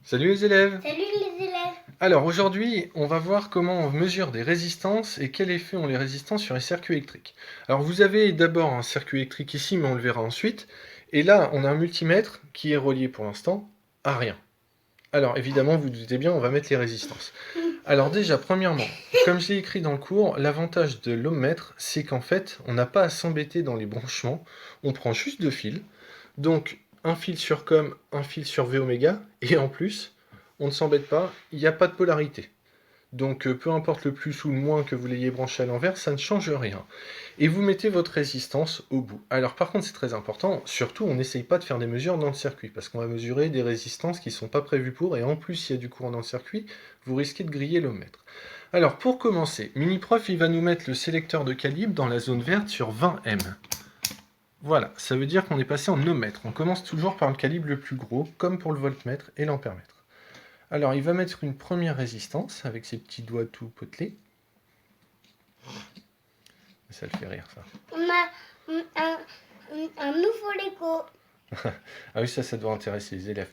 Salut les élèves! Salut les élèves. Alors aujourd'hui, on va voir comment on mesure des résistances et quel effet ont les résistances sur les circuits électriques. Alors vous avez d'abord un circuit électrique ici, mais on le verra ensuite. Et là, on a un multimètre qui est relié pour l'instant à rien. Alors évidemment, vous vous doutez bien, on va mettre les résistances. Alors déjà, premièrement, comme je l'ai écrit dans le cours, l'avantage de l'ohmmètre, c'est qu'en fait, on n'a pas à s'embêter dans les branchements. On prend juste deux fils. Donc un fil sur COM, un fil sur V oméga, et en plus, on ne s'embête pas, il n'y a pas de polarité. Donc peu importe le plus ou le moins que vous l'ayez branché à l'envers, ça ne change rien. Et vous mettez votre résistance au bout. Alors par contre c'est très important, surtout on n'essaye pas de faire des mesures dans le circuit, parce qu'on va mesurer des résistances qui ne sont pas prévues pour, et en plus s'il y a du courant dans le circuit, vous risquez de griller l'ohmmètre. Alors pour commencer, Miniprof il va nous mettre le sélecteur de calibre dans la zone verte sur 20 M. Voilà, ça veut dire qu'on est passé en ohmmètre. On commence toujours par le calibre le plus gros, comme pour le voltmètre et l'ampèremètre. Alors, il va mettre une première résistance avec ses petits doigts tout potelés. Ça le fait rire, ça. On a un nouveau Lego. Ah oui, ça doit intéresser les élèves.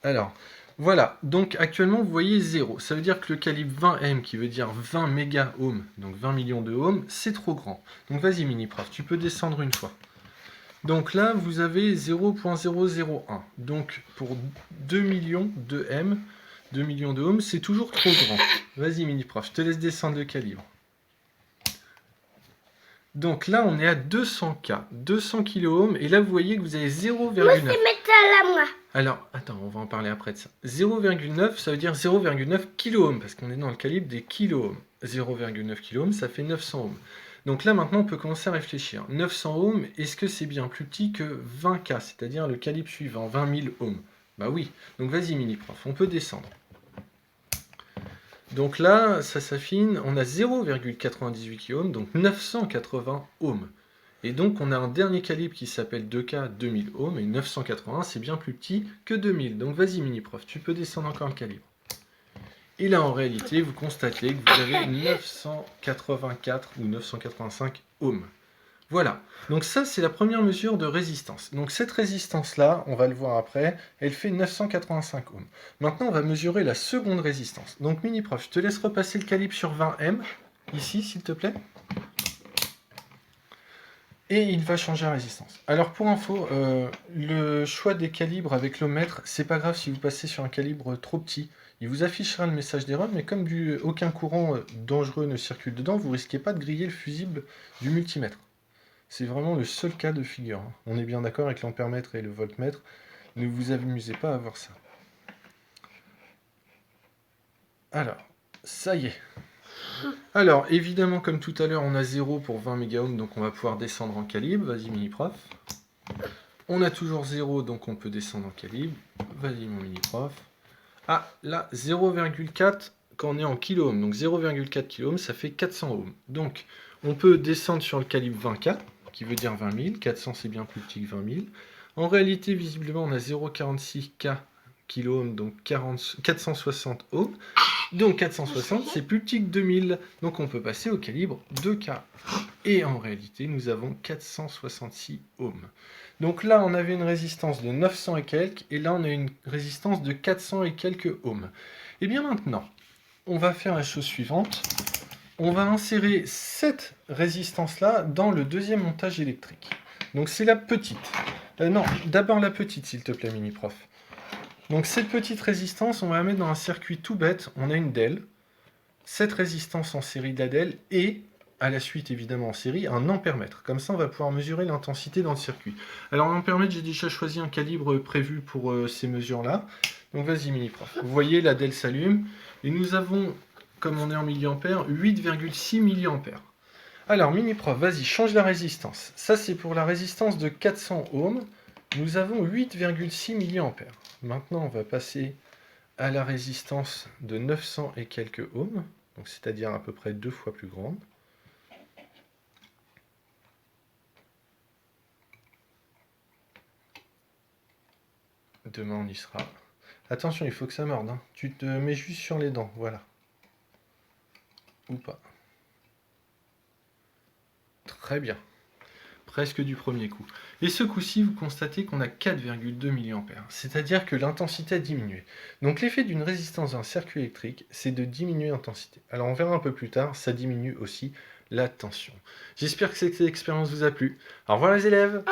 Alors, voilà. Donc, actuellement, vous voyez 0. Ça veut dire que le calibre 20M, qui veut dire 20 méga-ohms, donc 20 millions de ohms, c'est trop grand. Donc, vas-y, mini-prof, tu peux descendre une fois. Donc là, vous avez 0.001. Donc pour 2 millions de M, 2 millions de ohms, c'est toujours trop grand. Vas-y, mini-prof, je te laisse descendre le calibre. Donc là, on est à 200K, 200 kOhms, et là, vous voyez que vous avez 0,9. Moi, c'est mettre ça là, moi. Alors, attends, on va en parler après de ça. 0,9, ça veut dire 0,9 kOhms, parce qu'on est dans le calibre des kiloohms. 0,9 kOhms, ça fait 900 ohms. Donc là, maintenant, on peut commencer à réfléchir. 900 ohms, est-ce que c'est bien plus petit que 20K, c'est-à-dire le calibre suivant, 20 000 ohms? Bah oui. Donc vas-y, mini-prof, on peut descendre. Donc là, ça s'affine, on a 0,98 kOhms, donc 980 ohms. Et donc on a un dernier calibre qui s'appelle 2K 2000 ohms, et 980 c'est bien plus petit que 2000. Donc vas-y mini-prof, tu peux descendre encore le calibre. Et là en réalité, vous constatez que vous avez 984 ou 985 ohms. Voilà, donc ça c'est la première mesure de résistance. Donc cette résistance-là, on va le voir après, elle fait 985 ohms. Maintenant on va mesurer la seconde résistance. Donc mini-prof, je te laisse repasser le calibre sur 20 M, ici s'il te plaît. Et il va changer la résistance. Alors pour info, le choix des calibres avec l'ohmmètre, c'est pas grave si vous passez sur un calibre trop petit. Il vous affichera le message d'erreur, mais comme aucun courant dangereux ne circule dedans, vous risquez pas de griller le fusible du multimètre. C'est vraiment le seul cas de figure. On est bien d'accord avec l'ampèremètre et le voltmètre. Ne vous amusez pas à voir ça. Alors, ça y est. Alors, évidemment, comme tout à l'heure, on a 0 pour 20 mégaohms, donc on va pouvoir descendre en calibre. Vas-y, mini-prof. On a toujours 0, donc on peut descendre en calibre. Vas-y, mon mini-prof. Ah, là, 0,4 quand on est en kiloohms. Donc 0,4 kiloohms, ça fait 400 ohms. Donc, on peut descendre sur le calibre 20K, qui veut dire 20 000. 400, c'est bien plus petit que 20 000. En réalité, visiblement, on a 0,46K kiloohms, donc 460 ohms. Donc 460, c'est plus petit que 2000. Donc on peut passer au calibre 2K. Et en réalité, nous avons 466 ohms. Donc là, on avait une résistance de 900 et quelques, et là, on a une résistance de 400 et quelques ohms. Et bien maintenant, on va faire la chose suivante. On va insérer cette résistance-là dans le deuxième montage électrique. Donc c'est la petite. Non, d'abord la petite, s'il te plaît, mini-prof. Donc cette petite résistance, on va la mettre dans un circuit tout bête. On a une DEL, cette résistance en série de la DEL, et à la suite évidemment en série, un ampèremètre. Comme ça, on va pouvoir mesurer l'intensité dans le circuit. Alors l'ampèremètre, j'ai déjà choisi un calibre prévu pour ces mesures-là. Donc vas-y mini-prof. Vous voyez, la DEL s'allume, et nous avons, comme on est en milliampères, 8,6 milliampères. Alors mini-prof, vas-y, change la résistance. Ça, c'est pour la résistance de 400 ohms. Nous avons 8,6 milliampères. Maintenant, on va passer à la résistance de 900 et quelques ohms, donc c'est-à-dire à peu près 2 fois plus grande. Demain, on y sera. Attention, il faut que ça morde. Hein. Tu te mets juste sur les dents, voilà. Ou pas. Très bien. presque du premier coup. Et ce coup-ci, vous constatez qu'on a 4,2 mA, c'est-à-dire que l'intensité a diminué. Donc l'effet d'une résistance d'un circuit électrique, c'est de diminuer l'intensité. Alors on verra un peu plus tard, ça diminue aussi la tension. J'espère que cette expérience vous a plu. Au revoir les élèves.